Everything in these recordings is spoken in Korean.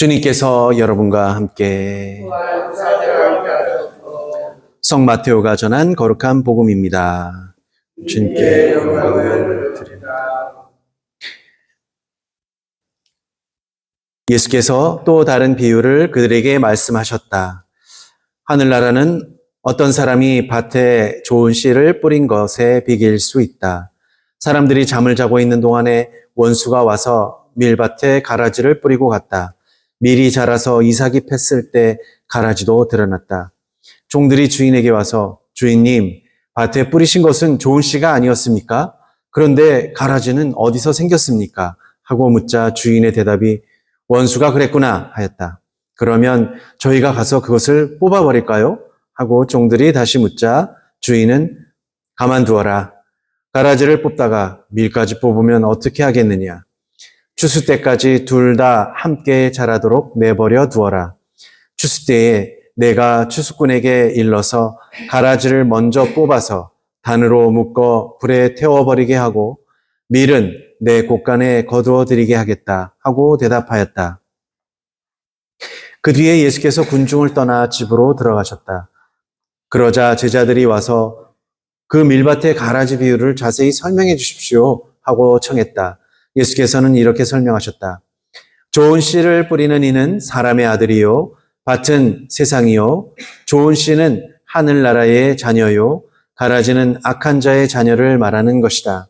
주님께서 여러분과 함께 성 마테오가 전한 거룩한 복음입니다. 주님께 영광을 드립니다. 예수께서 또 다른 비유를 그들에게 말씀하셨다. 하늘나라는 어떤 사람이 밭에 좋은 씨를 뿌린 것에 비길 수 있다. 사람들이 잠을 자고 있는 동안에 원수가 와서 밀밭에 가라지를 뿌리고 갔다. 밀이 자라서 이삭이 폈을 때 가라지도 드러났다. 종들이 주인에게 와서 주인님, 밭에 뿌리신 것은 좋은 씨가 아니었습니까? 그런데 가라지는 어디서 생겼습니까? 하고 묻자 주인의 대답이 원수가 그랬구나 하였다. 그러면 저희가 가서 그것을 뽑아버릴까요? 하고 종들이 다시 묻자 주인은 가만두어라. 가라지를 뽑다가 밀까지 뽑으면 어떻게 하겠느냐? 추수 때까지 둘 다 함께 자라도록 내버려 두어라. 추수 때에 내가 추수꾼에게 일러서 가라지를 먼저 뽑아서 단으로 묶어 불에 태워버리게 하고 밀은 내 곳간에 거두어 드리게 하겠다 하고 대답하였다. 그 뒤에 예수께서 군중을 떠나 집으로 들어가셨다. 그러자 제자들이 와서 그 밀밭의 가라지 비유를 자세히 설명해 주십시오 하고 청했다. 예수께서는 이렇게 설명하셨다. 좋은 씨를 뿌리는 이는 사람의 아들이요. 밭은 세상이요. 좋은 씨는 하늘나라의 자녀요. 가라지는 악한 자의 자녀를 말하는 것이다.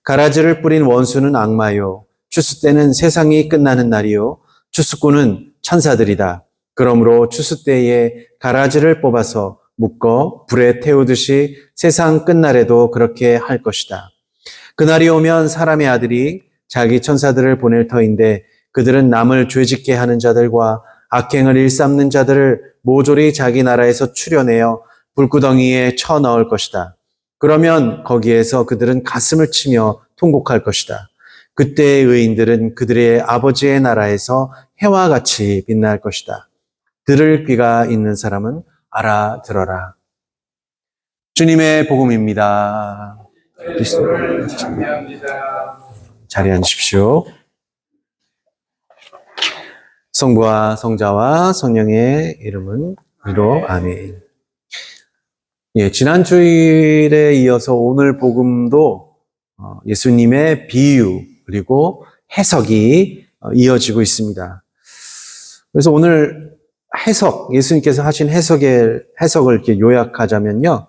가라지를 뿌린 원수는 악마요. 추수 때는 세상이 끝나는 날이요. 추수꾼은 천사들이다. 그러므로 추수 때에 가라지를 뽑아서 묶어 불에 태우듯이 세상 끝날에도 그렇게 할 것이다. 그날이 오면 사람의 아들이 자기 천사들을 보낼 터인데 그들은 남을 죄짓게 하는 자들과 악행을 일삼는 자들을 모조리 자기 나라에서 추려내어 불구덩이에 쳐넣을 것이다. 그러면 거기에서 그들은 가슴을 치며 통곡할 것이다. 그때의 의인들은 그들의 아버지의 나라에서 해와 같이 빛날 것이다. 들을 귀가 있는 사람은 알아들어라. 주님의 복음입니다. 자리에 앉으십시오. 성부와 성자와 성령의 이름은 위로 아멘. 예, 지난 주일에 이어서 오늘 복음도 예수님의 비유 그리고 해석이 이어지고 있습니다. 그래서 오늘 해석, 예수님께서 하신 해석을 이렇게 요약하자면요.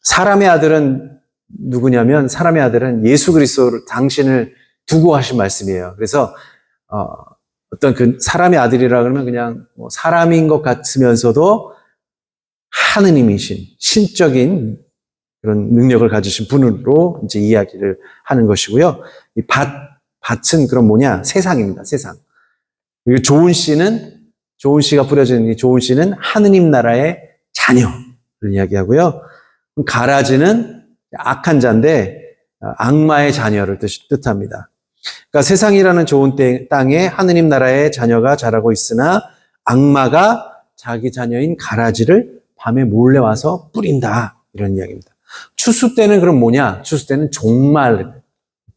사람의 아들은 누구냐면 사람의 아들은 예수 그리스도를 당신을 두고 하신 말씀이에요. 그래서 어떤 그 사람의 아들이라 그러면 그냥 사람인 것 같으면서도 하느님이신 신적인 그런 능력을 가지신 분으로 이제 이야기를 하는 것이고요. 이 밭은 그럼 뭐냐? 세상입니다. 세상. 그리고 좋은 씨가 뿌려진 이 좋은 씨는 하느님 나라의 자녀를 이야기하고요. 가라지는 악한 자인데 악마의 자녀를 뜻합니다. 그러니까 세상이라는 좋은 땅에 하느님 나라의 자녀가 자라고 있으나 악마가 자기 자녀인 가라지를 밤에 몰래 와서 뿌린다. 이런 이야기입니다. 추수 때는 그럼 뭐냐? 추수 때는 종말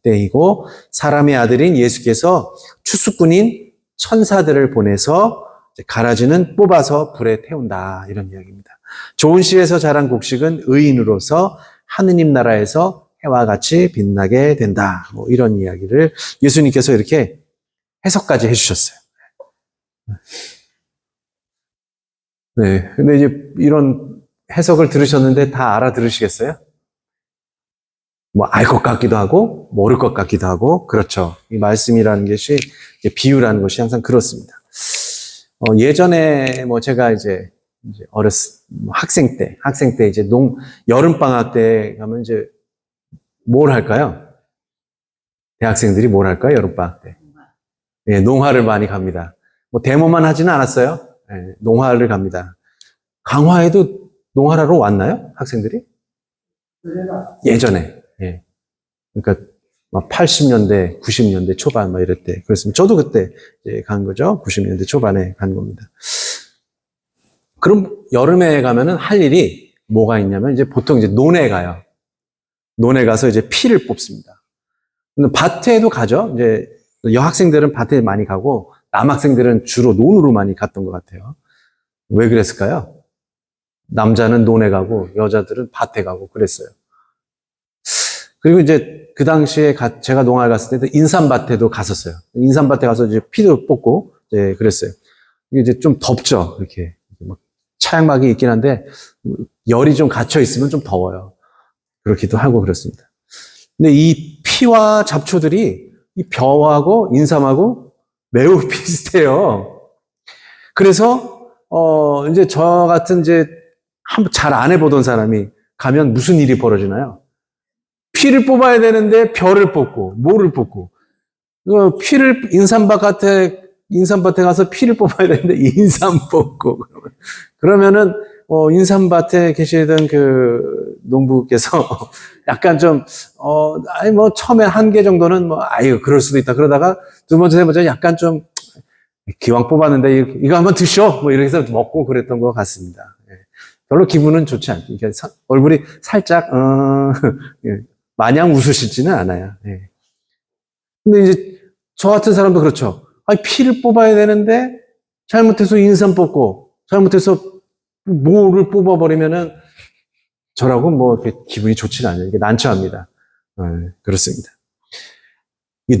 때이고 사람의 아들인 예수께서 추수꾼인 천사들을 보내서 가라지는 뽑아서 불에 태운다. 이런 이야기입니다. 좋은 씨에서 자란 곡식은 의인으로서 하느님 나라에서 해와 같이 빛나게 된다. 이런 이야기를 예수님께서 이렇게 해석까지 해주셨어요. 네. 근데 이제 이런 해석을 들으셨는데 다 알아들으시겠어요? 알 것 같기도 하고, 모를 것 같기도 하고, 그렇죠. 이 말씀이라는 것이, 비유라는 것이 항상 그렇습니다. 예전에 제가 이제 학생 때 이제 여름방학 때 가면 이제 뭘 할까요? 대학생들이 뭘 할까요? 여름방학 때. 네, 농화를 많이 갑니다. 데모만 하지는 않았어요. 네, 농화를 갑니다. 강화에도 농화하러 왔나요? 학생들이? 예전에. 예. 그러니까 80년대, 90년대 초반 이럴 때 그렇습니다. 저도 그때 간 거죠. 90년대 초반에 간 겁니다. 그럼 여름에 가면은 할 일이 뭐가 있냐면 이제 보통 이제 논에 가요. 논에 가서 이제 피를 뽑습니다. 근데 밭에도 가죠. 이제 여학생들은 밭에 많이 가고 남학생들은 주로 논으로 많이 갔던 것 같아요. 왜 그랬을까요? 남자는 논에 가고 여자들은 밭에 가고 그랬어요. 그리고 이제 그 당시에 제가 농활 갔을 때도 인삼밭에도 갔었어요. 인삼밭에 가서 이제 피도 뽑고 이제 그랬어요. 이게 이제 좀 덥죠. 이렇게 막 차양막이 있긴 한데 열이 좀 갇혀 있으면 좀 더워요. 그렇기도 하고 그렇습니다. 근데 이 피와 잡초들이 이 벼하고 인삼하고 매우 비슷해요. 그래서 이제 저 같은 이제 한번 잘 안 해보던 사람이 가면 무슨 일이 벌어지나요? 피를 뽑아야 되는데 벼를 뽑고 모를 뽑고 피를 인삼밭에 가서 피를 뽑아야 되는데 인삼 뽑고 그러면은 인삼밭에 계시던 그 농부께서 약간 좀 아니 뭐 처음에 한 개 정도는 뭐 아유 그럴 수도 있다 그러다가 두 번째 세 번째 약간 좀 기왕 뽑았는데 이거 한번 드셔 뭐 이렇게 해서 먹고 그랬던 것 같습니다. 별로 기분은 좋지 않죠. 얼굴이 살짝 마냥 웃으시지는 않아요. 근데 이제 저 같은 사람도 그렇죠. 아니, 피를 뽑아야 되는데 잘못해서 인삼 뽑고 잘못해서 모를 뽑아버리면은 저라고 뭐 이렇게 기분이 좋지는 않아요. 이게 난처합니다. 그렇습니다.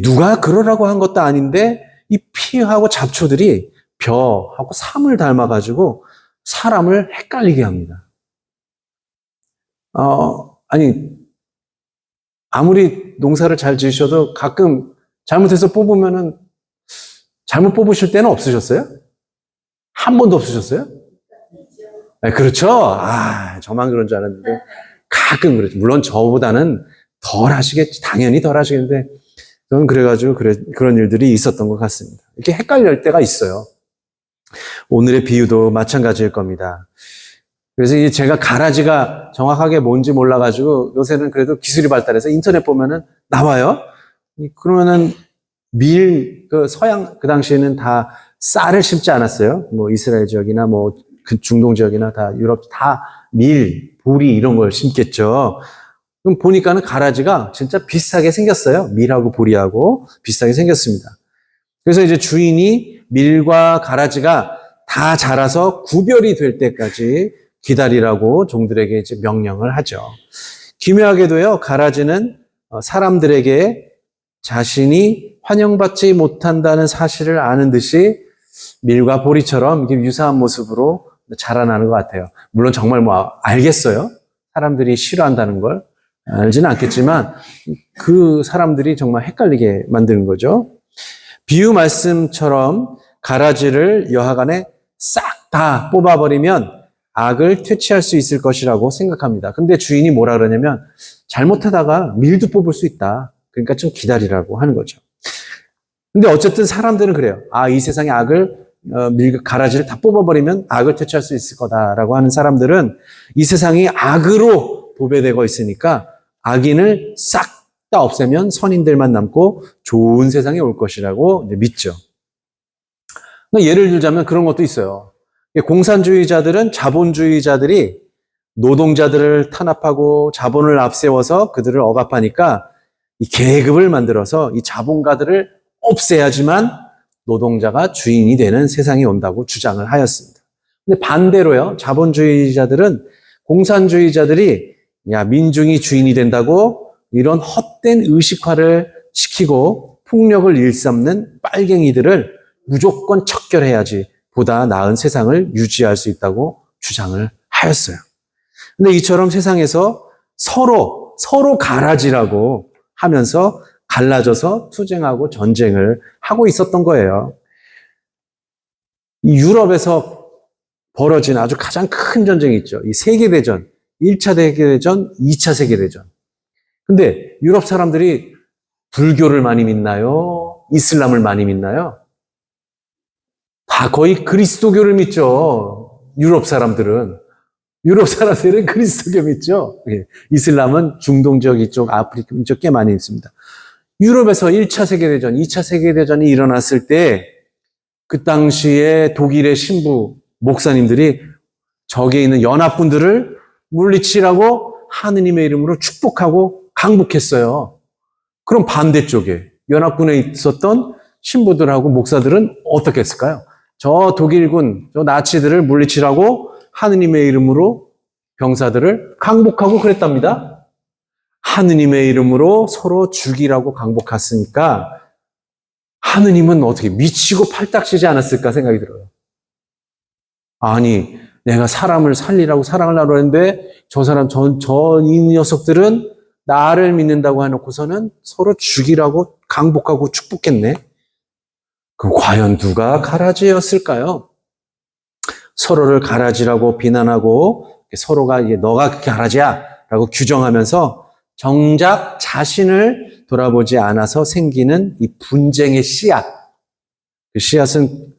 누가 그러라고 한 것도 아닌데 이 피하고 잡초들이 벼하고 삼을 닮아가지고 사람을 헷갈리게 합니다. 아니 아무리 농사를 잘 지으셔도 가끔 잘못해서 뽑으면은 잘못 뽑으실 때는 없으셨어요? 한 번도 없으셨어요? 네, 그렇죠. 저만 그런 줄 알았는데 가끔 그렇죠. 물론 저보다는 덜 하시겠지. 당연히 덜 하시겠는데 저는 그래가지고 그런 일들이 있었던 것 같습니다. 이렇게 헷갈릴 때가 있어요. 오늘의 비유도 마찬가지일 겁니다. 그래서 이제 제가 가라지가 정확하게 뭔지 몰라가지고 요새는 그래도 기술이 발달해서 인터넷 보면은 나와요. 그러면은 서양, 그 당시에는 다 쌀을 심지 않았어요. 뭐 이스라엘 지역이나 뭐 그 중동 지역이나 다 유럽 다 보리 이런 걸 심겠죠. 그럼 보니까는 가라지가 진짜 비슷하게 생겼어요. 밀하고 보리하고 비슷하게 생겼습니다. 그래서 이제 주인이 밀과 가라지가 다 자라서 구별이 될 때까지 기다리라고 종들에게 이제 명령을 하죠. 기묘하게도요, 가라지는 사람들에게 자신이 환영받지 못한다는 사실을 아는 듯이 밀과 보리처럼 이게 유사한 모습으로 자라나는 것 같아요. 물론 정말 뭐 알겠어요. 사람들이 싫어한다는 걸 알지는 않겠지만 그 사람들이 정말 헷갈리게 만드는 거죠. 비유 말씀처럼 가라지를 여하간에 싹 다 뽑아버리면 악을 퇴치할 수 있을 것이라고 생각합니다. 근데 주인이 뭐라 그러냐면 잘못하다가 밀도 뽑을 수 있다. 그러니까 좀 기다리라고 하는 거죠. 근데 어쨌든 사람들은 그래요. 이 세상의 가라지를 다 뽑아버리면 악을 퇴치할 수 있을 거다라고 하는 사람들은 이 세상이 악으로 도배되고 있으니까 악인을 싹 다 없애면 선인들만 남고 좋은 세상이 올 것이라고 믿죠. 예를 들자면 그런 것도 있어요. 공산주의자들은 자본주의자들이 노동자들을 탄압하고 자본을 앞세워서 그들을 억압하니까 이 계급을 만들어서 이 자본가들을 없애야지만 노동자가 주인이 되는 세상이 온다고 주장을 하였습니다. 근데 반대로요, 자본주의자들은 공산주의자들이 민중이 주인이 된다고 이런 헛된 의식화를 시키고 폭력을 일삼는 빨갱이들을 무조건 척결해야지 보다 나은 세상을 유지할 수 있다고 주장을 하였어요. 근데 이처럼 세상에서 서로 가라지라고 하면서 갈라져서 투쟁하고 전쟁을 하고 있었던 거예요. 이 유럽에서 벌어진 아주 가장 큰 전쟁이 있죠. 이 세계대전, 1차 세계대전, 2차 세계대전. 근데 유럽 사람들이 불교를 많이 믿나요? 이슬람을 많이 믿나요? 다 거의 그리스도교를 믿죠. 유럽 사람들은 그리스도교 믿죠. 이슬람은 중동 지역 이쪽, 아프리카 이쪽 꽤 많이 있습니다. 유럽에서 1차 세계대전, 2차 세계대전이 일어났을 때 그 당시에 독일의 신부 목사님들이 저기에 있는 연합군들을 물리치라고 하느님의 이름으로 축복하고 강복했어요. 그럼 반대쪽에 연합군에 있었던 신부들하고 목사들은 어떻게 했을까요? 저 독일군, 저 나치들을 물리치라고 하느님의 이름으로 병사들을 강복하고 그랬답니다. 하느님의 이름으로 서로 죽이라고 강복했으니까 하느님은 어떻게 미치고 팔딱지지 않았을까 생각이 들어요. 아니, 내가 사람을 살리라고 사랑을 하려 했는데 이 녀석들은 나를 믿는다고 해놓고서는 서로 죽이라고 강복하고 축복했네. 그럼 과연 누가 가라지였을까요? 서로를 가라지라고 비난하고 서로가 너가 그렇게 가라지야 라고 규정하면서 정작 자신을 돌아보지 않아서 생기는 이 분쟁의 씨앗. 그 씨앗은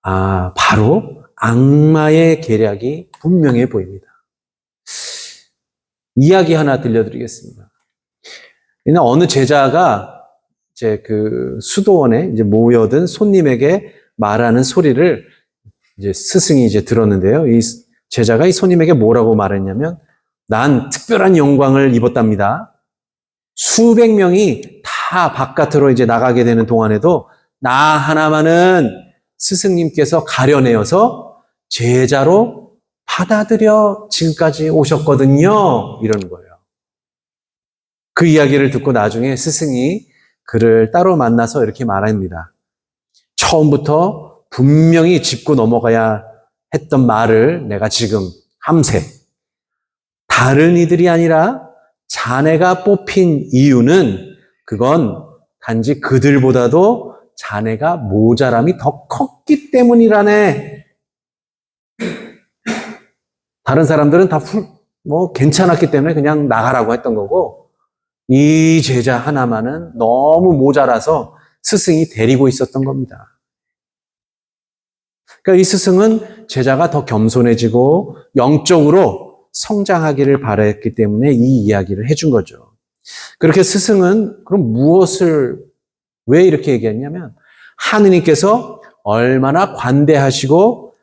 바로 악마의 계략이 분명해 보입니다. 이야기 하나 들려드리겠습니다. 어느 제자가 이제 그 수도원에 이제 모여든 손님에게 말하는 소리를 이제 스승이 이제 들었는데요. 이 제자가 이 손님에게 뭐라고 말했냐면, 난 특별한 영광을 입었답니다. 수백 명이 다 바깥으로 이제 나가게 되는 동안에도 나 하나만은 스승님께서 가려내어서 제자로 받아들여 지금까지 오셨거든요. 이러는 거예요. 그 이야기를 듣고 나중에 스승이 그를 따로 만나서 이렇게 말합니다. 처음부터 분명히 짚고 넘어가야 했던 말을 내가 지금 함세. 다른 이들이 아니라 자네가 뽑힌 이유는 그건 단지 그들보다도 자네가 모자람이 더 컸기 때문이라네. 다른 사람들은 다 괜찮았기 때문에 그냥 나가라고 했던 거고, 이 제자 하나만은 너무 모자라서 스승이 데리고 있었던 겁니다. 그러니까 이 스승은 제자가 더 겸손해지고 영적으로 성장하기를 바랬기 때문에 이 이야기를 해준 거죠. 그렇게 스승은 그럼 왜 이렇게 얘기했냐면, 하느님께서 얼마나 관대하시고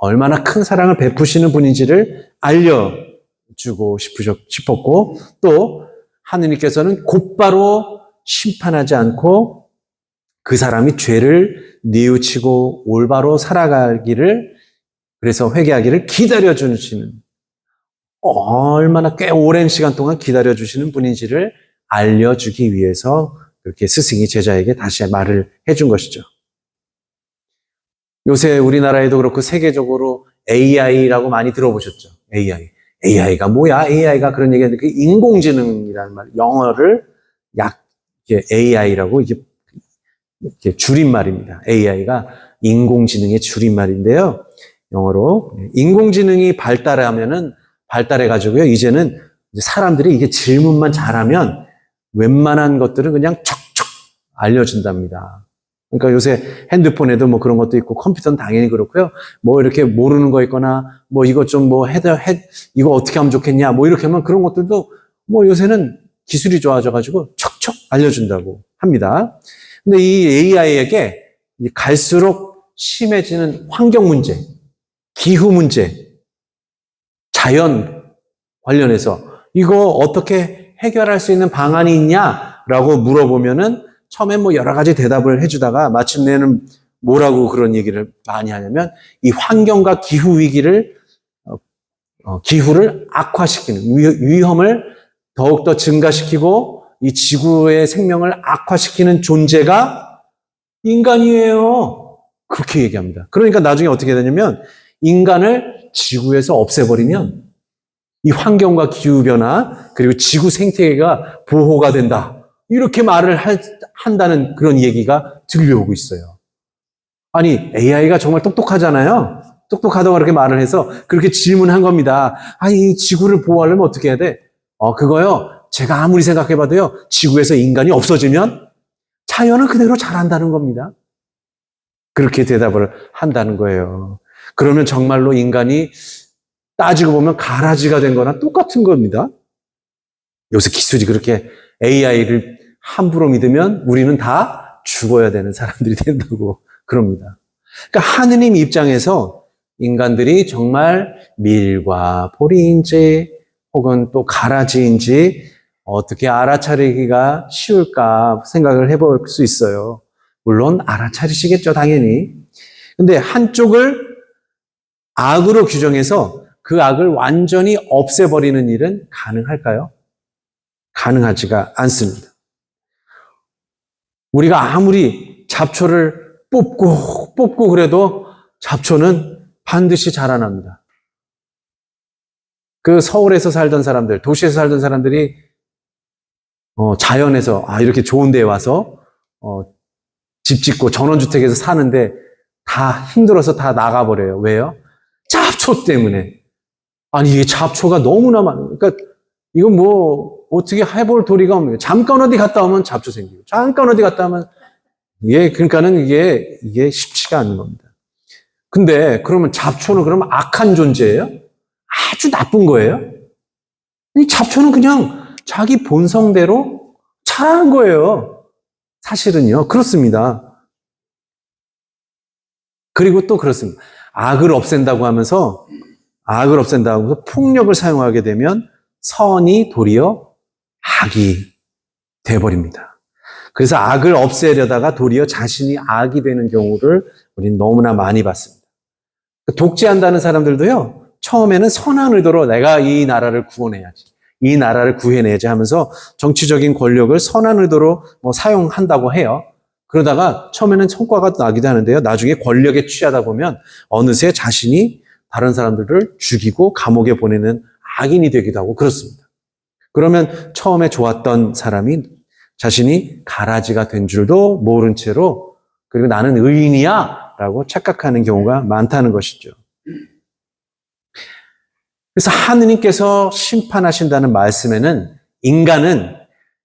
얼마나 큰 사랑을 베푸시는 분인지를 알려주고 싶었고, 또 하느님께서는 곧바로 심판하지 않고 그 사람이 죄를 뉘우치고 올바로 살아가기를, 그래서 회개하기를 기다려주시는, 얼마나 꽤 오랜 시간 동안 기다려주시는 분인지를 알려주기 위해서 그렇게 스승이 제자에게 다시 말을 해준 것이죠. 요새 우리나라에도 그렇고 세계적으로 AI라고 많이 들어보셨죠? AI가 뭐야? AI가 그런 얘기하는데, 그 인공지능이라는 말, 영어를 AI라고 이렇게 줄임말입니다. AI가 인공지능의 줄임말인데요. 영어로 인공지능이 발달해가지고요. 이제는 사람들이 이게 질문만 잘하면 웬만한 것들은 그냥 척척 알려준답니다. 그러니까 요새 핸드폰에도 뭐 그런 것도 있고 컴퓨터는 당연히 그렇고요. 뭐 이렇게 모르는 거 있거나 뭐 이것 좀 이거 어떻게 하면 좋겠냐 뭐 이렇게 하면 그런 것들도 뭐 요새는 기술이 좋아져가지고 척척 알려준다고 합니다. 근데 이 AI에게 갈수록 심해지는 환경 문제, 기후 문제, 자연 관련해서 이거 어떻게 해결할 수 있는 방안이 있냐라고 물어보면은 처음에 뭐 여러 가지 대답을 해주다가 마침내는 뭐라고 그런 얘기를 많이 하냐면, 이 환경과 기후 위기를 기후를 악화시키는 위험을 더욱더 증가시키고 이 지구의 생명을 악화시키는 존재가 인간이에요. 그렇게 얘기합니다. 그러니까 나중에 어떻게 되냐면, 인간을 지구에서 없애버리면 이 환경과 기후변화 그리고 지구 생태계가 보호가 된다. 이렇게 말을 한다는 그런 얘기가 들려오고 있어요. 아니, AI가 정말 똑똑하잖아요. 똑똑하다고 그렇게 말을 해서 그렇게 질문한 겁니다. 이 지구를 보호하려면 어떻게 해야 돼? 그거요. 제가 아무리 생각해봐도요. 지구에서 인간이 없어지면 자연은 그대로 자란다는 겁니다. 그렇게 대답을 한다는 거예요. 그러면 정말로 인간이 따지고 보면 가라지가 된 거나 똑같은 겁니다. 요새 기술이 그렇게 AI를 함부로 믿으면 우리는 다 죽어야 되는 사람들이 된다고 그럽니다. 그러니까 하느님 입장에서 인간들이 정말 밀과 보리인지 혹은 또 가라지인지 어떻게 알아차리기가 쉬울까 생각을 해볼 수 있어요. 물론 알아차리시겠죠, 당연히. 근데 한쪽을 악으로 규정해서 그 악을 완전히 없애버리는 일은 가능할까요? 가능하지가 않습니다. 우리가 아무리 잡초를 뽑고 그래도 잡초는 반드시 자라납니다. 그 서울에서 살던 사람들, 도시에서 살던 사람들이 자연에서 이렇게 좋은 데에 와서 집 짓고 전원주택에서 사는데 다 힘들어서 다 나가버려요. 왜요? 잡초 때문에. 아니 이게 잡초가 너무나 많아요. 그러니까 이건 뭐 어떻게 해볼 도리가 없는 거예요. 잠깐 어디 갔다 오면 잡초 생기고 잠깐 어디 갔다 오면 그러니까는 이게 쉽지가 않은 겁니다. 근데 그러면 잡초는 그러면 악한 존재예요? 아주 나쁜 거예요? 이 잡초는 그냥 자기 본성대로 자란 거예요. 사실은요. 그렇습니다. 그리고 또 그렇습니다. 악을 없앤다고 하면서 폭력을 사용하게 되면 선이 도리어 악이 돼버립니다. 그래서 악을 없애려다가 도리어 자신이 악이 되는 경우를 우리는 너무나 많이 봤습니다. 독재한다는 사람들도요, 처음에는 선한 의도로 내가 이 나라를 구원해야지, 이 나라를 구해내야지 하면서 정치적인 권력을 선한 의도로 사용한다고 해요. 그러다가 처음에는 성과가 나기도 하는데요, 나중에 권력에 취하다 보면 어느새 자신이 다른 사람들을 죽이고 감옥에 보내는 악인이 되기도 하고 그렇습니다. 그러면 처음에 좋았던 사람이 자신이 가라지가 된 줄도 모른 채로 그리고 나는 의인이야 라고 착각하는 경우가 많다는 것이죠. 그래서 하느님께서 심판하신다는 말씀에는 인간은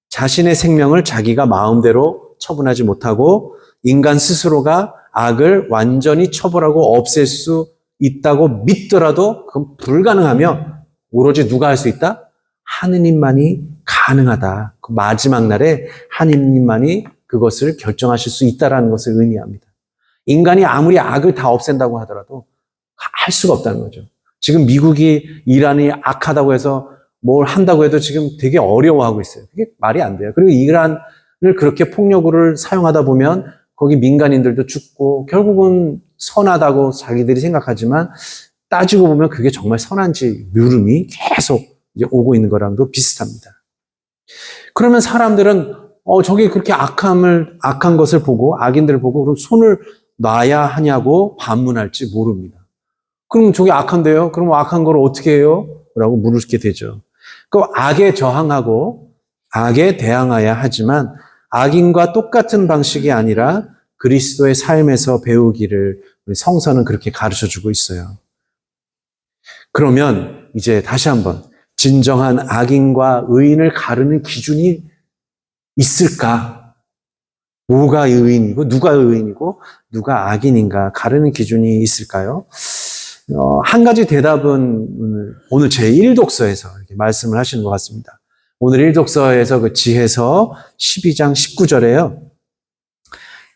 자신의 생명을 자기가 마음대로 처분하지 못하고 인간 스스로가 악을 완전히 처벌하고 없앨 수 있다고 믿더라도 그건 불가능하며 오로지 누가 할 수 있다? 하느님만이 가능하다. 그 마지막 날에 하느님만이 그것을 결정하실 수 있다는 것을 의미합니다. 인간이 아무리 악을 다 없앤다고 하더라도 할 수가 없다는 거죠. 지금 미국이 이란이 악하다고 해서 뭘 한다고 해도 지금 되게 어려워하고 있어요. 그게 말이 안 돼요. 그리고 이란을 그렇게 폭력을 사용하다 보면 거기 민간인들도 죽고 결국은 선하다고 자기들이 생각하지만 따지고 보면 그게 정말 선한지 물음이 계속 이제 오고 있는 거랑도 비슷합니다. 그러면 사람들은 저게 그렇게 악한 것을 보고 악인들을 보고 그럼 손을 놔야 하냐고 반문할지 모릅니다. 그럼 저게 악한데요? 그럼 악한 걸 어떻게 해요? 라고 물게 되죠. 그 악에 저항하고 악에 대항해야 하지만 악인과 똑같은 방식이 아니라 그리스도의 삶에서 배우기를 우리 성서는 그렇게 가르쳐주고 있어요. 그러면 이제 다시 한번 진정한 악인과 의인을 가르는 기준이 있을까? 뭐가 의인이고 누가 의인이고 누가 악인인가 가르는 기준이 있을까요? 한 가지 대답은 오늘 제1독서에서 이렇게 말씀을 하시는 것 같습니다. 오늘 1독서에서 그 지혜서 12장 19절에요.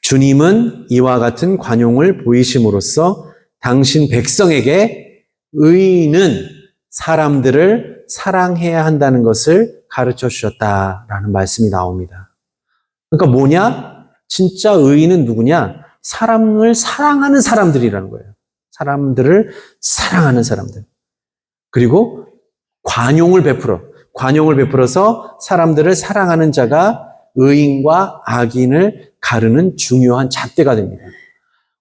주님은 이와 같은 관용을 보이심으로써 당신 백성에게 의인은 사람들을 사랑해야 한다는 것을 가르쳐 주셨다라는 말씀이 나옵니다. 그러니까 뭐냐? 진짜 의인은 누구냐? 사람을 사랑하는 사람들이라는 거예요. 사람들을 사랑하는 사람들. 그리고 관용을 베풀어서 사람들을 사랑하는 자가 의인과 악인을 가르는 중요한 잣대가 됩니다.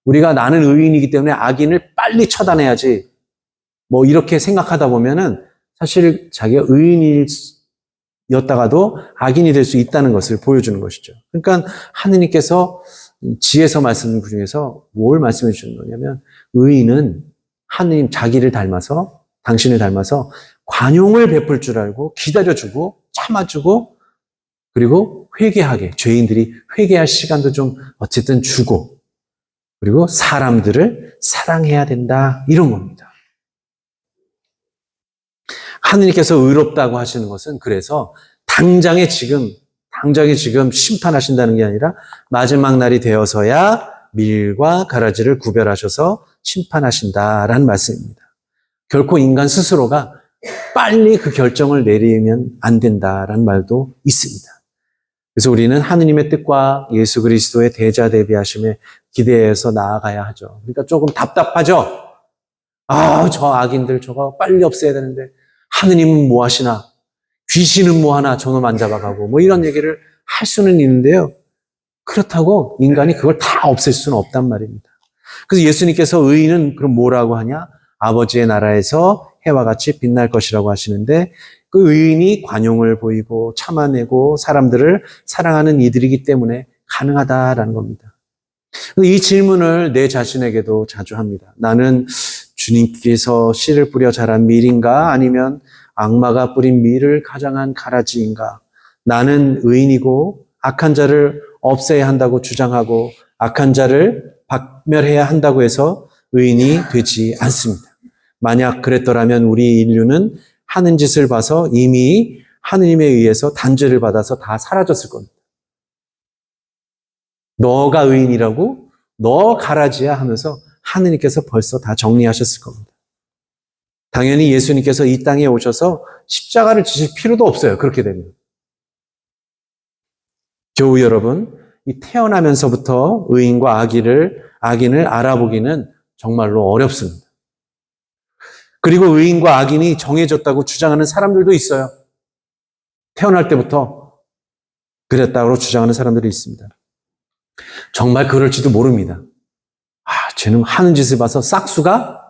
우리가 나는 의인이기 때문에 악인을 빨리 처단해야지 이렇게 생각하다 보면은 사실 자기가 의인이었다가도 악인이 될 수 있다는 것을 보여주는 것이죠. 그러니까 하느님께서 지혜서 말씀 중에서 뭘 말씀해 주시는 거냐면 의인은 하느님 자기를 닮아서 당신을 닮아서 관용을 베풀 줄 알고 기다려주고 참아주고 그리고 회개하게 죄인들이 회개할 시간도 좀 어쨌든 주고 그리고 사람들을 사랑해야 된다 이런 겁니다. 하느님께서 의롭다고 하시는 것은 그래서 당장에 지금 심판하신다는 게 아니라 마지막 날이 되어서야 밀과 가라지를 구별하셔서 심판하신다라는 말씀입니다. 결코 인간 스스로가 빨리 그 결정을 내리면 안 된다라는 말도 있습니다. 그래서 우리는 하느님의 뜻과 예수 그리스도의 대자 대비하심에 기대해서 나아가야 하죠. 그러니까 조금 답답하죠? 저 악인들 저거 빨리 없애야 되는데 하느님은 뭐 하시나? 귀신은 뭐 하나? 저놈 안 잡아가고 뭐 이런 얘기를 할 수는 있는데요. 그렇다고 인간이 그걸 다 없앨 수는 없단 말입니다. 그래서 예수님께서 의인은 그럼 뭐라고 하냐? 아버지의 나라에서 해와 같이 빛날 것이라고 하시는데 그 의인이 관용을 보이고 참아내고 사람들을 사랑하는 이들이기 때문에 가능하다라는 겁니다. 이 질문을 내 자신에게도 자주 합니다. 나는 주님께서 씨를 뿌려 자란 밀인가? 아니면 악마가 뿌린 밀을 가장한 가라지인가? 나는 의인이고 악한 자를 없애야 한다고 주장하고 악한 자를 박멸해야 한다고 해서 의인이 되지 않습니다. 만약 그랬더라면 우리 인류는 하는 짓을 봐서 이미 하느님에 의해서 단죄를 받아서 다 사라졌을 겁니다. 너가 의인이라고? 너 가라지야 하면서 하느님께서 벌써 다 정리하셨을 겁니다. 당연히 예수님께서 이 땅에 오셔서 십자가를 지실 필요도 없어요. 그렇게 되면. 교우 여러분, 이 태어나면서부터 의인과 악인을 알아보기는 정말로 어렵습니다. 그리고 의인과 악인이 정해졌다고 주장하는 사람들도 있어요. 태어날 때부터 그랬다고 주장하는 사람들이 있습니다. 정말 그럴지도 모릅니다. 쟤는 하는 짓을 봐서 싹수가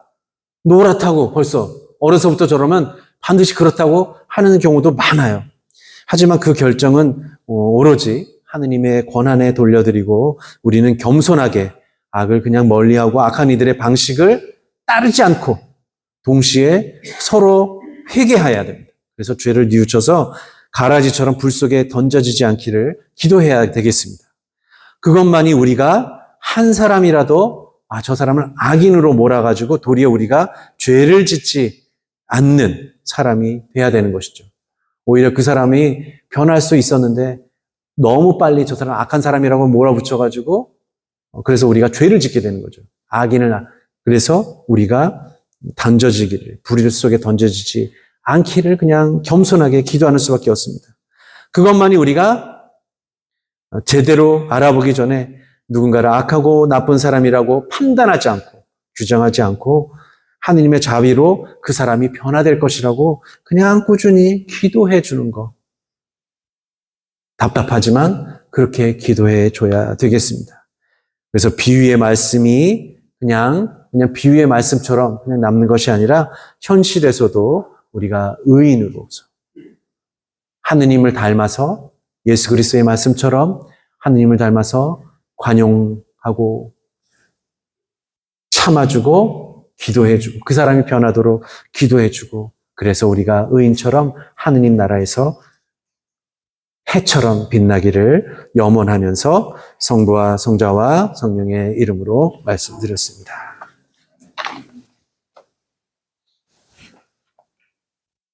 노랗다고 벌써 어려서부터 저러면 반드시 그렇다고 하는 경우도 많아요. 하지만 그 결정은 오로지 하느님의 권한에 돌려드리고 우리는 겸손하게 악을 그냥 멀리하고 악한 이들의 방식을 따르지 않고 동시에 서로 회개해야 됩니다. 그래서 죄를 뉘우쳐서 가라지처럼 불 속에 던져지지 않기를 기도해야 되겠습니다. 그것만이 우리가 한 사람이라도 저 사람을 악인으로 몰아가지고 도리어 우리가 죄를 짓지 않는 사람이 돼야 되는 것이죠. 오히려 그 사람이 변할 수 있었는데 너무 빨리 저 사람 악한 사람이라고 몰아붙여가지고 그래서 우리가 죄를 짓게 되는 거죠. 그래서 우리가 불 속에 던져지지 않기를 그냥 겸손하게 기도하는 수밖에 없습니다. 그것만이 우리가 제대로 알아보기 전에 누군가를 악하고 나쁜 사람이라고 판단하지 않고 규정하지 않고 하느님의 자비로 그 사람이 변화될 것이라고 그냥 꾸준히 기도해 주는 거. 답답하지만 그렇게 기도해 줘야 되겠습니다. 그래서 비유의 말씀이 그냥 비유의 말씀처럼 그냥 남는 것이 아니라 현실에서도 우리가 의인으로서 하느님을 닮아서 예수 그리스도의 말씀처럼 하느님을 닮아서 관용하고 참아주고 기도해주고 그 사람이 변하도록 기도해주고 그래서 우리가 의인처럼 하느님 나라에서 해처럼 빛나기를 염원하면서 성부와 성자와 성령의 이름으로 말씀드렸습니다.